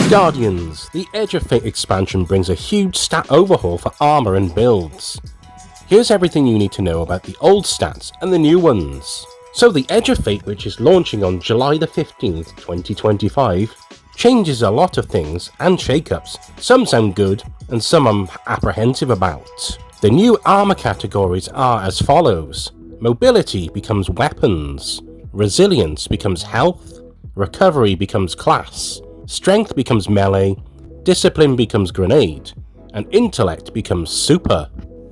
Guardians, the Edge of Fate expansion brings a huge stat overhaul for armour and builds. Here's everything you need to know about the old stats and the new ones. So the Edge of Fate, which is launching on July the 15th, 2025, changes a lot of things and shakeups. Some sound good and some I'm apprehensive about. The new armour categories are as follows. Mobility becomes weapons, resilience becomes health, recovery becomes class, strength becomes melee, discipline becomes grenade, and intellect becomes super.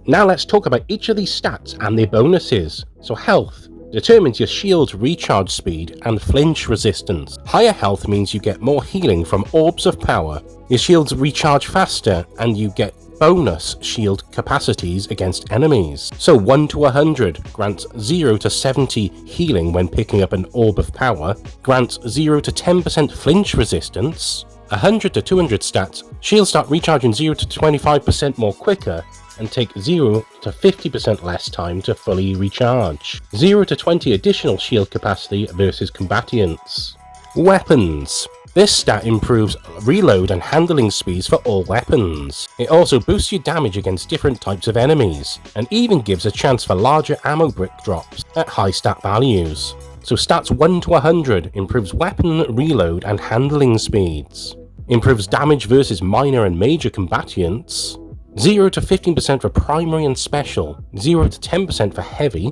Now let's talk about each of these stats and their bonuses. So health determines your shield's recharge speed and flinch resistance. Higher health means you get more healing from orbs of power, your shields recharge faster, and you get bonus shield capacities against enemies. So 1 to 100 grants 0 to 70 healing when picking up an orb of power, grants 0 to 10% flinch resistance. 100 to 200 stats, shields start recharging 0 to 25% more quicker and take 0 to 50% less time to fully recharge. 0 to 20 additional shield capacity versus combatants. Weapons. This stat improves reload and handling speeds for all weapons. It also boosts your damage against different types of enemies, and even gives a chance for larger ammo brick drops at high stat values. So stats 1 to 100 improves weapon reload and handling speeds. Improves damage versus minor and major combatants. 0 to 15% for primary and special, 0 to 10% for heavy,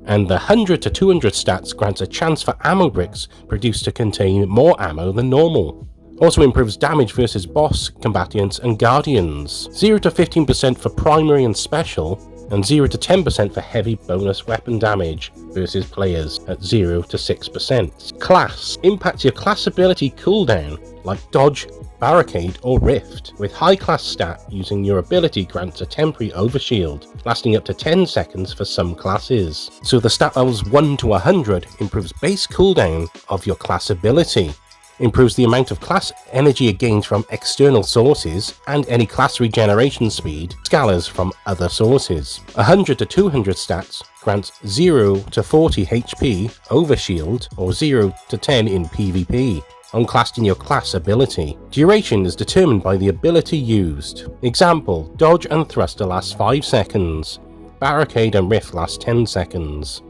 and the 100 to 200 stats grants a chance for ammo bricks produced to contain more ammo than normal. Also improves damage versus boss, combatants, and guardians. 0 to 15% for primary and special, and 0 to 10% for heavy bonus weapon damage versus players at 0 to 6%. Class impacts your class ability cooldown, like dodge, barricade, or rift. With high class stat, using your ability grants a temporary overshield, lasting up to 10 seconds for some classes. So the stat levels 1 to 100 improves base cooldown of your class ability, improves the amount of class energy gained from external sources, and any class regeneration speed scalars from other sources. 100 to 200 stats grants 0 to 40 HP overshield, or 0 to 10 in PvP. Unclassed in your class ability. Duration is determined by the ability used. Example, dodge and thruster lasts 5 seconds. Barricade and rift last 10 seconds.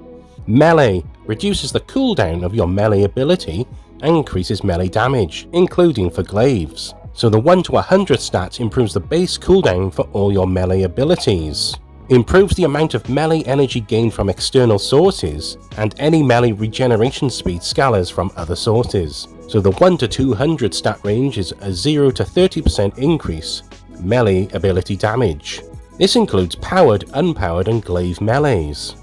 Melee reduces the cooldown of your melee ability and increases melee damage, including for glaives. So the 1 to 100 stats improves the base cooldown for all your melee abilities. Improves the amount of melee energy gained from external sources, and any melee regeneration speed scalars from other sources. So the 1 to 200 stat range is a 0 to 30% increase melee ability damage. This includes powered, unpowered, and glaive melees.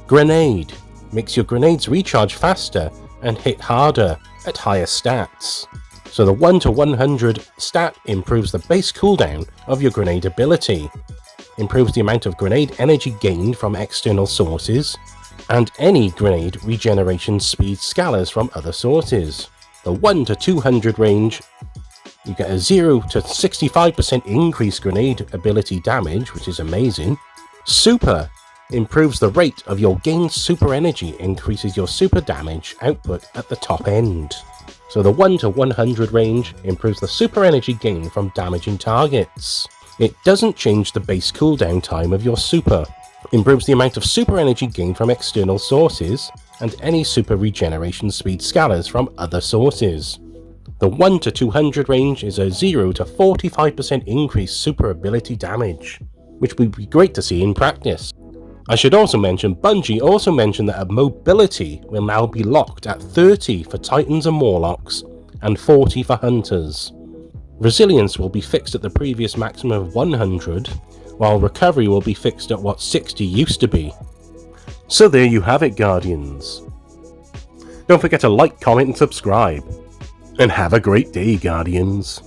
Grenade makes your grenades recharge faster and hit harder at higher stats. So the 1 to 100 stat improves the base cooldown of your grenade ability, improves the amount of grenade energy gained from external sources, and any grenade regeneration speed scalars from other sources. The 1 to 200 range, you get a 0 to 65% increased grenade ability damage, which is amazing. Super improves the rate of your gained super energy, increases your super damage output at the top end. So the 1 to 100 range improves the super energy gained from damaging targets. It doesn't change the base cooldown time of your super. Improves the amount of super energy gained from external sources, and any super regeneration speed scalars from other sources. The 1 to 200 range is a 0 to 45% increased super ability damage, which would be great to see in practice. I should also mention, Bungie also mentioned that mobility will now be locked at 30 for Titans and Warlocks, and 40 for Hunters. Resilience will be fixed at the previous maximum of 100, while recovery will be fixed at what 60 used to be. So there you have it, Guardians. Don't forget to like, comment and subscribe. And have a great day, Guardians.